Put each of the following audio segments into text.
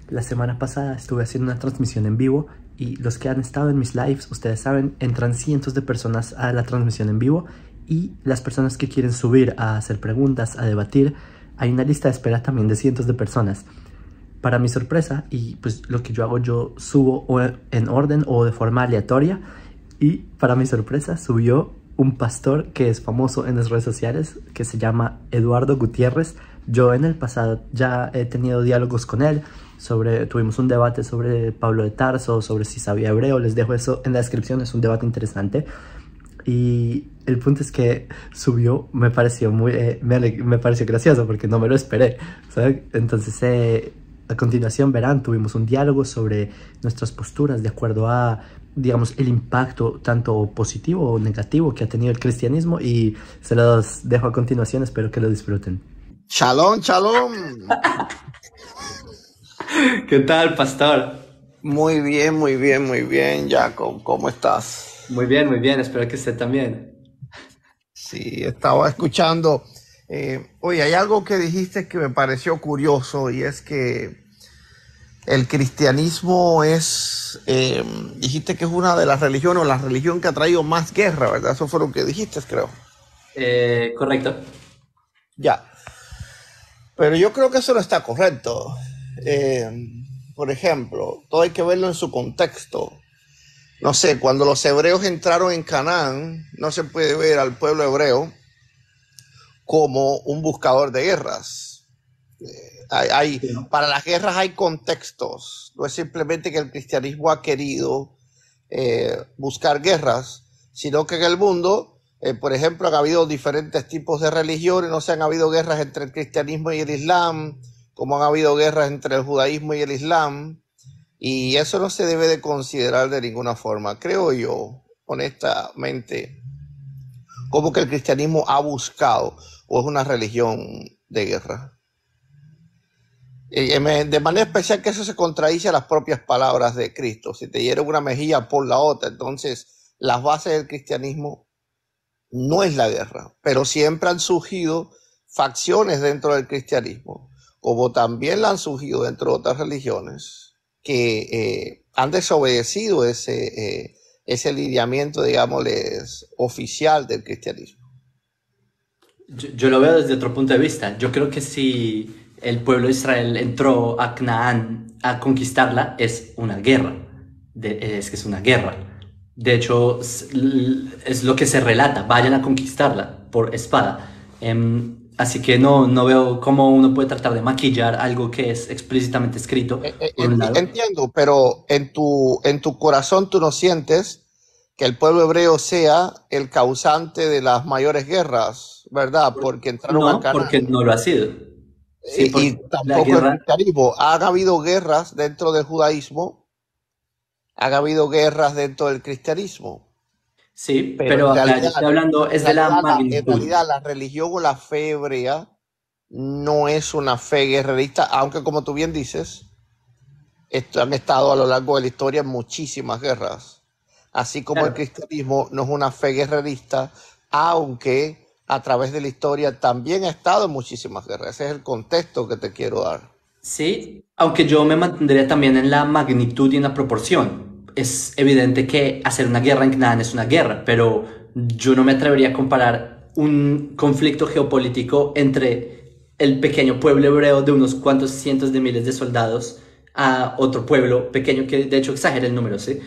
La semana pasada estuve haciendo una transmisión en vivo y los que han estado en mis lives, ustedes saben, entran cientos de personas a la transmisión en vivo y las personas que quieren subir a hacer preguntas, a debatir, hay una lista de espera también de cientos de personas. Para mi sorpresa, y pues lo que yo hago, yo subo o en orden o de forma aleatoria, y para mi sorpresa subió un pastor que es famoso en las redes sociales, que se llama Eduardo Gutiérrez. Yo en el pasado ya he tenido diálogos con él, tuvimos un debate sobre Pablo de Tarso, sobre si sabía hebreo. Les dejo eso en la descripción, es un debate interesante. Y el punto es que subió, me pareció me pareció gracioso porque no me lo esperé, ¿sabes? Entonces, a continuación verán, tuvimos un diálogo sobre nuestras posturas de acuerdo a, digamos, el impacto tanto positivo o negativo que ha tenido el cristianismo, y se los dejo a continuación, espero que lo disfruten. Shalom, shalom. ¿Qué tal, pastor? Muy bien, muy bien, muy bien, Jacob. ¿Cómo estás? Muy bien, espero que usted también. Sí, estaba escuchando. Oye, hay algo que dijiste que me pareció curioso, y es que el cristianismo dijiste que es una de las religiones, o la religión que ha traído más guerra, ¿verdad? Eso fue lo que dijiste, creo. Correcto. Ya. Pero yo creo que eso no está correcto. Eh, por ejemplo, todo hay que verlo en su contexto. No sé, cuando los hebreos entraron en Canaán, no se puede ver al pueblo hebreo como un buscador de guerras. Para las guerras hay contextos. No es simplemente que el cristianismo ha querido buscar guerras, sino que en el mundo, por ejemplo, han habido diferentes tipos de religiones. No se han habido guerras entre el cristianismo y el islam, como han habido guerras entre el judaísmo y el islam. Y eso no se debe de considerar de ninguna forma, creo yo, honestamente, como que el cristianismo ha buscado o es una religión de guerra. De manera especial que eso se contradice a las propias palabras de Cristo. Si te hieren una mejilla, por la otra. Entonces, las bases del cristianismo no es la guerra, pero siempre han surgido facciones dentro del cristianismo, como también la han surgido dentro de otras religiones, que han desobedecido ese lineamiento, digámosles, oficial del cristianismo. Yo lo veo desde otro punto de vista. Yo creo que si el pueblo de Israel entró a Canaán a conquistarla, es una guerra. Es que es una guerra. De hecho, es lo que se relata. Vayan a conquistarla por espada. Así que no veo cómo uno puede tratar de maquillar algo que es explícitamente escrito, por un lado. Entiendo, pero en tu corazón tú no sientes que el pueblo hebreo sea el causante de las mayores guerras, ¿verdad? Porque entraron a No, Canaán. porque no lo ha sido. Sí, Y porque la tampoco el guerra... cristianismo. Han habido guerras dentro del judaísmo, han habido guerras dentro del cristianismo, Sí, pero pero acá yo estoy hablando es de la en magnitud. realidad la religión o la fe hebrea no es una fe guerrerista, aunque como tú bien dices, han estado a lo largo de la historia en muchísimas guerras. Así como el Claro. cristianismo no es una fe guerrerista, aunque a través de la historia también ha estado en muchísimas guerras. Ese es el contexto que te quiero dar. Sí, aunque yo me mantendría también en la magnitud y en la proporción. Es evidente que hacer una guerra en Canaán es una guerra, pero yo no me atrevería a comparar un conflicto geopolítico entre el pequeño pueblo hebreo de unos cuantos cientos de miles de soldados a otro pueblo pequeño, que de hecho exagera el número, ¿sí?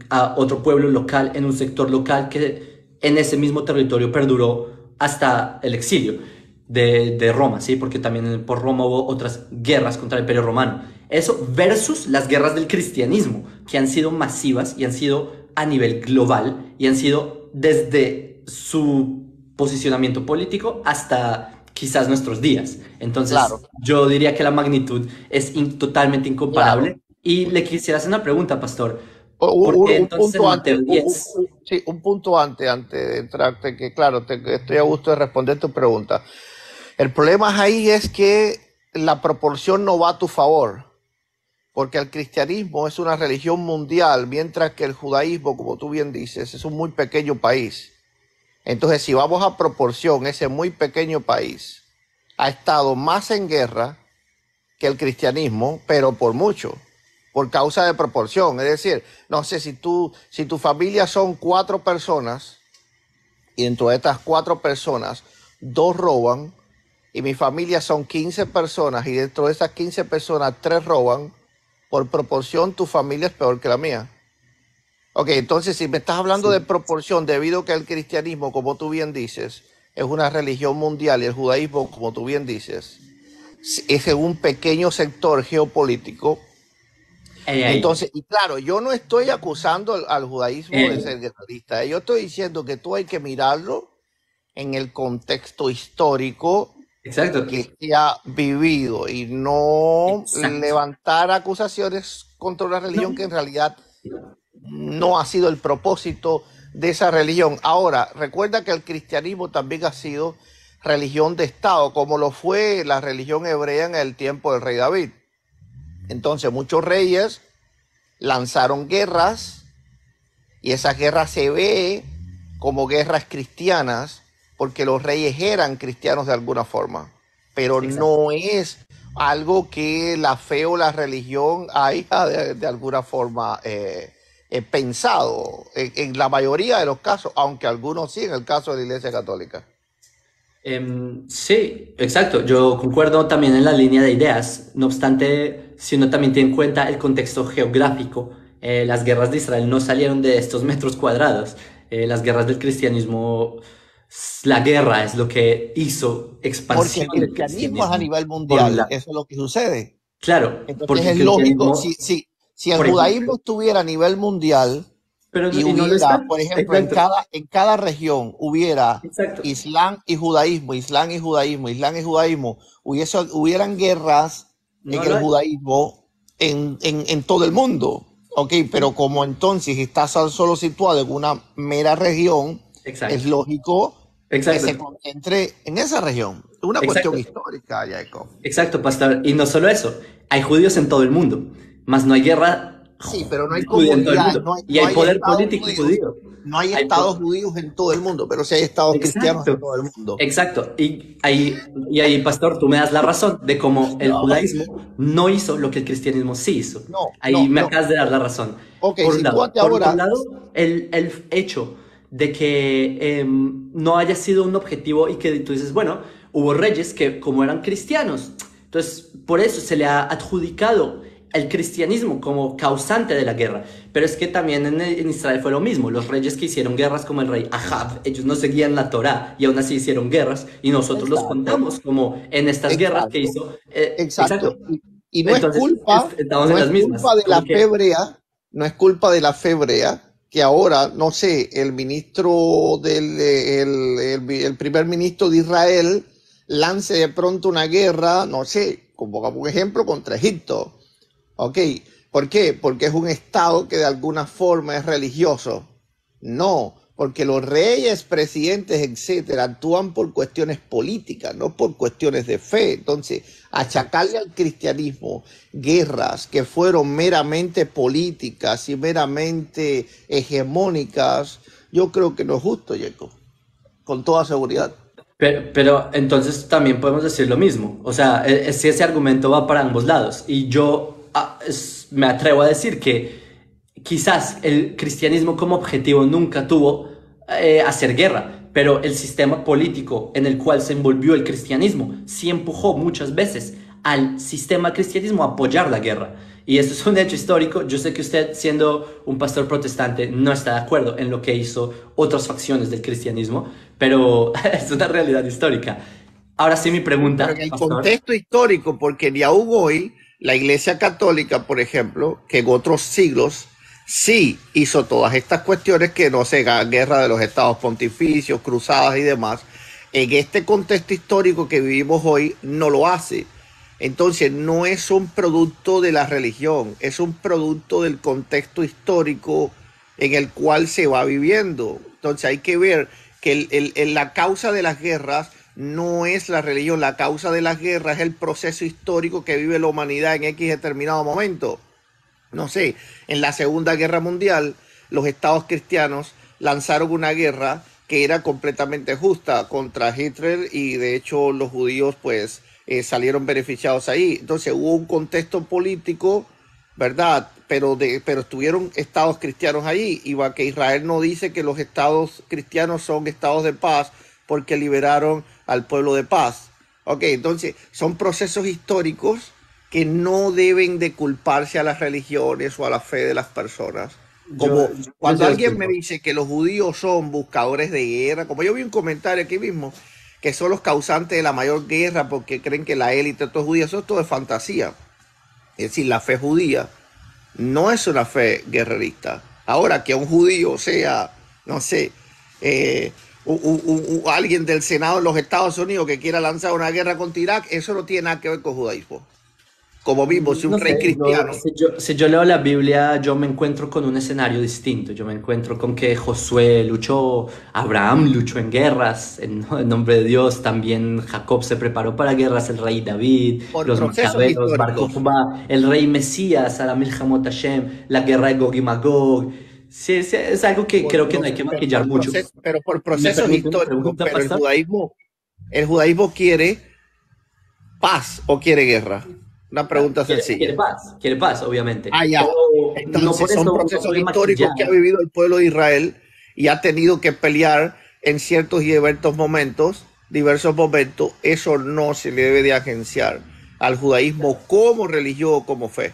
A otro pueblo local en un sector local que en ese mismo territorio perduró hasta el exilio de Roma, ¿sí? Porque también por Roma hubo otras guerras contra el Imperio Romano. Eso versus las guerras del cristianismo, que han sido masivas y han sido a nivel global y han sido desde su posicionamiento político hasta quizás nuestros días. Claro, Entonces, yo diría que la magnitud es totalmente claro. incomparable. Y le quisiera hacer una pregunta, pastor. ¿Por Un, qué un entonces en punto Mateo antes, 10? sí, un punto antes de entrarte, que claro, estoy a gusto de responder tu pregunta. El problema ahí es que la proporción no va a tu favor, porque el cristianismo es una religión mundial, mientras que el judaísmo, como tú bien dices, es un muy pequeño país. Entonces, si vamos a proporción, ese muy pequeño país ha estado más en guerra que el cristianismo, pero por mucho, por causa de proporción. Es decir, no sé, si tu familia son 4 personas y dentro de estas 4 personas, 2 roban, y mi familia son 15 personas y dentro de esas 15 personas 3 roban, por proporción tu familia es peor que la mía. Ok, entonces si me estás hablando de Sí, proporción, debido a que el cristianismo, como tú bien dices, es una religión mundial y el judaísmo, como tú bien dices, es en un pequeño sector geopolítico. ahí. Entonces, y claro, yo no estoy acusando al judaísmo de Eh, ser guerrerista. Yo estoy diciendo que tú hay que mirarlo en el contexto histórico exacto, que se ha vivido y no exacto. levantar acusaciones contra una religión No, que en realidad no ha sido el propósito de esa religión. Ahora, recuerda que el cristianismo también ha sido religión de Estado, como lo fue la religión hebrea en el tiempo del rey David. Entonces, muchos reyes lanzaron guerras y esas guerras se ve como guerras cristianas porque los reyes eran cristianos de alguna forma, pero exacto. no es algo que la fe o la religión haya de alguna forma pensado en la mayoría de los casos, aunque algunos sí, en el caso de la Iglesia Católica. Sí, exacto. Yo concuerdo también en la línea de ideas. No obstante, si uno también tiene en cuenta el contexto geográfico, las guerras de Israel no salieron de estos metros cuadrados. Las guerras del cristianismo, la guerra es lo que hizo Porque expansión el del cristianismo es a cristianismo. nivel Por un mundial, lado. eso es lo que sucede. Claro, Entonces porque el es lógico, cristianismo, si el por judaísmo ejemplo, estuviera a nivel mundial pero y y no lo hubiera, está. por ejemplo, Exacto, en cada región hubiera exacto. Islam y judaísmo, Islam y judaísmo, Islam y judaísmo, hubieran guerras en No el lo hay. judaísmo en todo el mundo. Ok, pero como entonces está solo situado en una mera región, es Exacto, lógico que se exacto, concentre en esa región. Es una cuestión exacto. histórica, Jacob. Exacto, pastor. Y no solo eso, hay judíos en todo el mundo, mas no hay guerra Sí, pero no hay judía en todo el comunidades, mundo. Y no hay hay poder estados político judíos, judío. no hay Hay estados po- judíos en todo el mundo, pero sí hay estados cristianos en Exacto, todo el mundo. exacto. Y ahí, pastor, tú me das la razón de cómo el No, judaísmo no hizo lo que el cristianismo sí hizo. no, Ahí no, me no. acabas de dar la razón. Ok, Por un lado. sitúate Por otro ahora. lado, el hecho de que no haya sido un objetivo y que tú dices, bueno, hubo reyes que como eran cristianos, entonces por eso se le ha adjudicado el cristianismo como causante de la guerra. Pero es que también en Israel fue lo mismo. Los reyes que hicieron guerras como el rey Ahab, ellos no seguían la Torá y aún así hicieron guerras y nosotros los Exacto, contamos como en estas guerras que exacto, hizo. exacto. Exacto. Y Entonces estamos no en es las culpa mismas. de la Como fe que, hebrea, no es culpa de la fe hebrea que ahora, no sé, el ministro el primer ministro de Israel lance de pronto una guerra, no sé, como un ejemplo, contra Egipto. Ok, ¿por qué? Porque es un estado que de alguna forma es religioso. No, porque los reyes, presidentes, etcétera, actúan por cuestiones políticas, no por cuestiones de fe. Entonces, exacto. achacarle al cristianismo guerras que fueron meramente políticas y meramente hegemónicas, yo creo que no es justo, Jacob, con toda seguridad. Pero entonces también podemos decir lo mismo. O sea, si ese argumento va para ambos lados. Y yo me atrevo a decir que quizás el cristianismo como objetivo nunca tuvo hacer guerra, pero el sistema político en el cual se envolvió el cristianismo sí empujó muchas veces al sistema cristianismo a apoyar la guerra. Y esto es un hecho histórico. Yo sé que usted, siendo un pastor protestante, no está de acuerdo en lo que hizo otras facciones del cristianismo, pero es una realidad histórica. Ahora sí mi Pero en pregunta, el pastor. contexto histórico, porque ni aún hoy la Iglesia Católica, por ejemplo, que en otros siglos sí hizo todas estas cuestiones que no sé, guerra de los estados pontificios, cruzadas y demás, en este contexto histórico que vivimos hoy no lo hace. Entonces no es un producto de la religión, es un producto del contexto histórico en el cual se va viviendo. Entonces hay que ver que la causa de las guerras no es la religión, la causa de las guerras es el proceso histórico que vive la humanidad en X determinado momento. No sé, en la Segunda Guerra Mundial los estados cristianos lanzaron una guerra que era completamente justa contra Hitler y de hecho los judíos pues salieron beneficiados ahí. Entonces hubo un contexto político, ¿verdad? Pero estuvieron estados cristianos ahí, igual que Israel no dice que los estados cristianos son estados de paz porque liberaron al pueblo de paz. Ok, entonces son procesos históricos que no deben de culparse a las religiones o a la fe de las personas. Como cuando alguien me dice que los judíos son buscadores de guerra, como yo vi un comentario aquí mismo, que son los causantes de la mayor guerra porque creen que la élite es judía, eso es todo de fantasía. Es decir, la fe judía no es una fe guerrerista. Ahora, que un judío sea, no sé, alguien del Senado de los Estados Unidos que quiera lanzar una guerra contra Irak, eso no tiene nada que ver con judaísmo. Como mismo, si un No rey sé, cristiano. si yo leo la Biblia, yo me encuentro con un escenario distinto. Yo me encuentro con que Josué luchó, Abraham luchó en guerras en nombre de Dios, también Jacob se preparó para guerras, el rey David, Por los procesos macabeos, Bar históricos. Kokhba, el rey Mesías, Aramil Hamot Hashem, la guerra de Gog y Magog. Sí, sí, es algo que creo que no hay que maquillar mucho. Pero por ¿Me procesos permite una históricos. pregunta, Pero pastor? el judaísmo quiere paz o quiere guerra. Una pregunta sencilla. Quiere paz, obviamente. Ah, ya. Pero no por Entonces son eso uno procesos puede maquillar. históricos que ha vivido el pueblo de Israel y ha tenido que pelear en ciertos y diversos momentos. Eso no se le debe de agenciar al judaísmo como religión o como fe.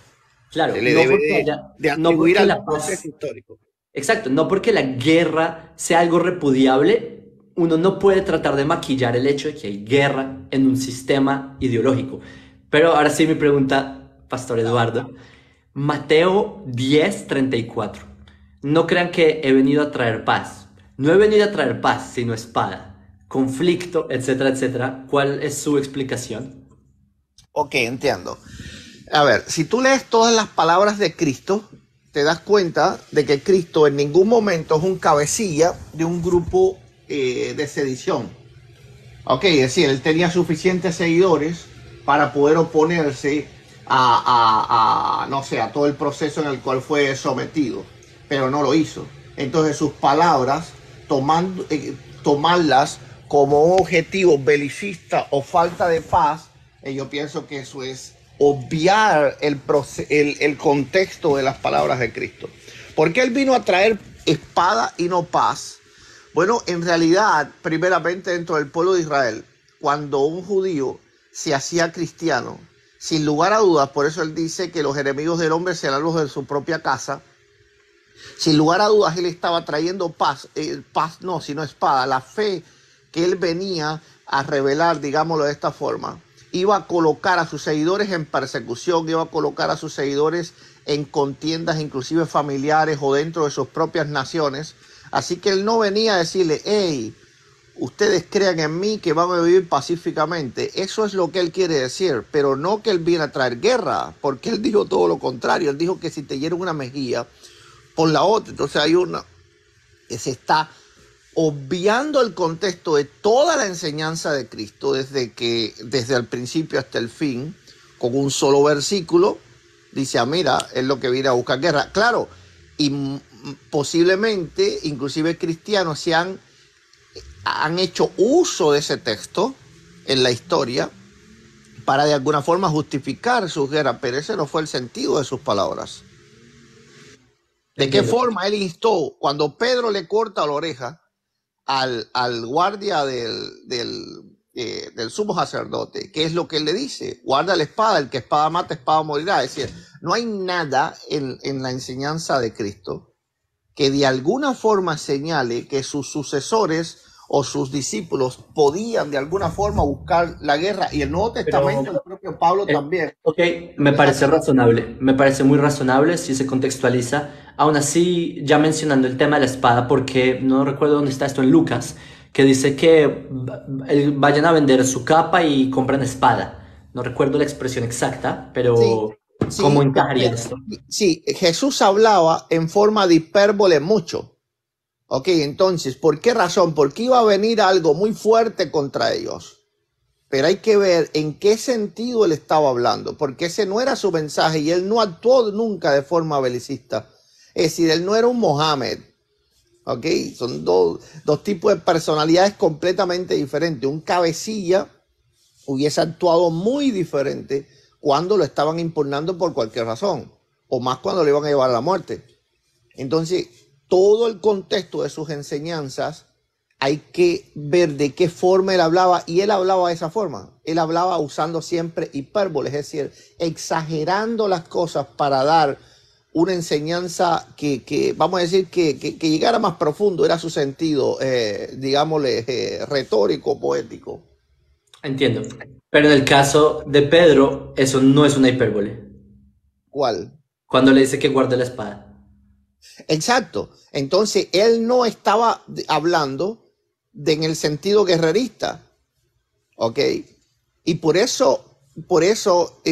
Claro, Se le no debe porque haya, de no atribuir porque al la proceso paz, histórico. exacto, no porque la guerra sea algo repudiable, uno no puede tratar de maquillar el hecho de que hay guerra en un sistema ideológico. Pero ahora sí mi pregunta, Pastor Eduardo, Mateo 10:34. No crean que he venido a traer paz. No he venido a traer paz, sino espada, conflicto, etcétera, etcétera. ¿Cuál es su explicación? Ok, entiendo. A ver, si tú lees todas las palabras de Cristo, te das cuenta de que Cristo en ningún momento es un cabecilla de un grupo de sedición. Ok, es decir, él tenía suficientes seguidores para poder oponerse no sé, a todo el proceso en el cual fue sometido, pero no lo hizo. Entonces sus palabras, tomarlas como un objetivo belicista o falta de paz, yo pienso que eso es obviar el contexto de las palabras de Cristo. Porque él vino a traer espada y no paz. Bueno, en realidad, primeramente dentro del pueblo de Israel, cuando un judío se hacía cristiano, sin lugar a dudas, por eso él dice que los enemigos del hombre serán los de su propia casa, sin lugar a dudas él estaba trayendo paz, paz no, sino espada, la fe que él venía a revelar, digámoslo de esta forma, iba a colocar a sus seguidores en persecución, iba a colocar a sus seguidores en contiendas inclusive familiares o dentro de sus propias naciones. Así que él no venía a decirle, hey, ustedes crean en mí que van a vivir pacíficamente. Eso es lo que él quiere decir, pero no que él viene a traer guerra, porque él dijo todo lo contrario. Él dijo que si te hieren una mejilla, pon la otra. Entonces hay una que se está obviando el contexto de toda la enseñanza de Cristo, desde el principio hasta el fin, con un solo versículo, dice, mira, es lo que viene a buscar guerra. Claro, y posiblemente, inclusive cristianos han hecho uso de ese texto en la historia para de alguna forma justificar su guerra, pero ese no fue el sentido de sus palabras. ¿De qué forma él instó cuando Pedro le corta la oreja al guardia del sumo sacerdote? ¿Qué es lo que él le dice? Guarda la espada, el que espada mata, espada morirá. Es decir, no hay nada en la enseñanza de Cristo que de alguna forma señale que sus sucesores o sus discípulos podían de alguna forma buscar la guerra. Y el Nuevo Testamento, el propio Pablo también. Ok, me parece razonable, me parece muy razonable si se contextualiza. Aún así, ya mencionando el tema de la espada, porque no recuerdo dónde está esto en Lucas, que dice que vayan a vender su capa y compran espada. No recuerdo la expresión exacta, pero ¿cómo Sí, encajaría esto? sí, Jesús hablaba en forma de hipérbole mucho. Ok, entonces, ¿por qué razón? Porque iba a venir algo muy fuerte contra ellos. Pero hay que ver en qué sentido él estaba hablando, porque ese no era su mensaje y él no actuó nunca de forma belicista. Es decir, él no era un Mohammed. Ok, son dos tipos de personalidades completamente diferentes. Un cabecilla hubiese actuado muy diferente cuando lo estaban impugnando por cualquier razón, o más cuando le iban a llevar a la muerte. Entonces, todo el contexto de sus enseñanzas hay que ver de qué forma él hablaba, y él hablaba de esa forma. Él hablaba usando siempre hipérboles, es decir, exagerando las cosas para dar una enseñanza que vamos a decir, que llegara más profundo, era su sentido, digámosle, retórico, poético. Entiendo. Pero en el caso de Pedro, eso no es una hipérbole. ¿Cuál? Cuando le dice que guarde la espada. Exacto. Entonces, él no estaba hablando en el sentido guerrerista, ¿ok? Y por eso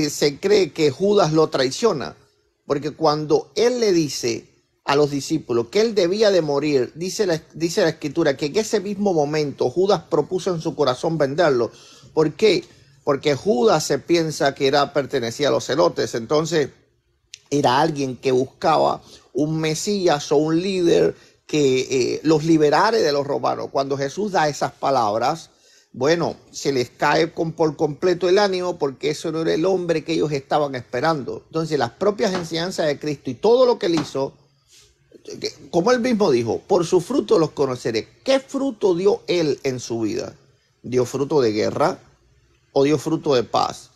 se cree que Judas lo traiciona, porque cuando él le dice a los discípulos que él debía de morir, dice la escritura que en ese mismo momento Judas propuso en su corazón venderlo. ¿Por qué? Porque Judas se piensa que pertenecía a los celotes, entonces era alguien que buscaba un Mesías o un líder que los liberara de los romanos. Cuando Jesús da esas palabras, bueno, se les cae por completo el ánimo, porque eso no era el hombre que ellos estaban esperando. Entonces, las propias enseñanzas de Cristo y todo lo que él hizo, como él mismo dijo, por su fruto los conoceré. ¿Qué fruto dio él en su vida? ¿Dio fruto de guerra o dio fruto de paz?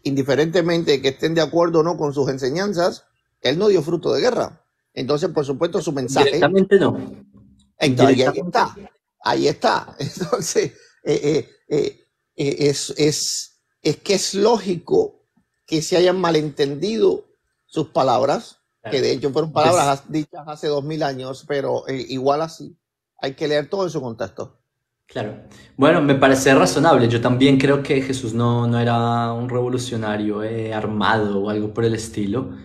Indiferentemente de que estén de acuerdo o no con sus enseñanzas, él no dio fruto de guerra. Entonces, por supuesto, su mensaje... Directamente no. Entonces, ahí Directamente. está. Ahí está. Entonces, es que es lógico que se hayan malentendido sus palabras, que de hecho fueron palabras dichas hace 2000 años, pero igual así, hay que leer todo en su contexto. Claro. Bueno, me parece razonable. Yo también creo que Jesús no era un revolucionario armado o algo por el estilo.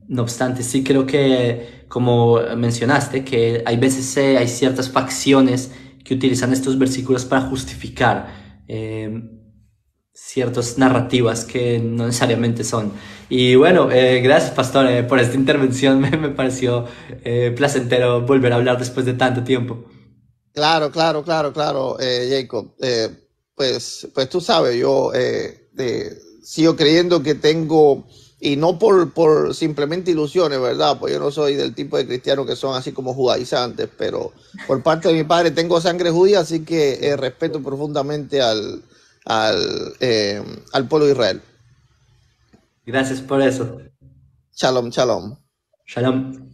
No obstante, sí creo que, como mencionaste, que hay veces hay ciertas facciones que utilizan estos versículos para justificar ciertas narrativas que no necesariamente son. Y bueno, gracias, pastor, por esta intervención. Me pareció placentero volver a hablar después de tanto tiempo. Claro, Jacob. Pues tú sabes, yo sigo creyendo que tengo, y no por simplemente ilusiones, ¿verdad? Pues yo no soy del tipo de cristianos que son así como judaizantes, pero por parte de mi padre tengo sangre judía, así que respeto profundamente al pueblo de Israel. Gracias por eso. Shalom, shalom. Shalom.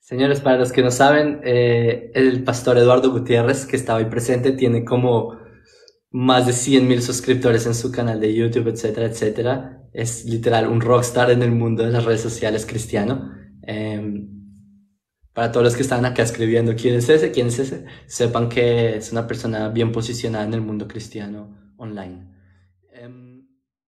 Señores, para los que no saben, el pastor Eduardo Gutiérrez, que estaba ahí presente, tiene como más de 100.000 suscriptores en su canal de YouTube, etcétera, etcétera. Es literal un rockstar en el mundo de las redes sociales cristiano. Para todos los que están acá escribiendo quién es ese, sepan que es una persona bien posicionada en el mundo cristiano online.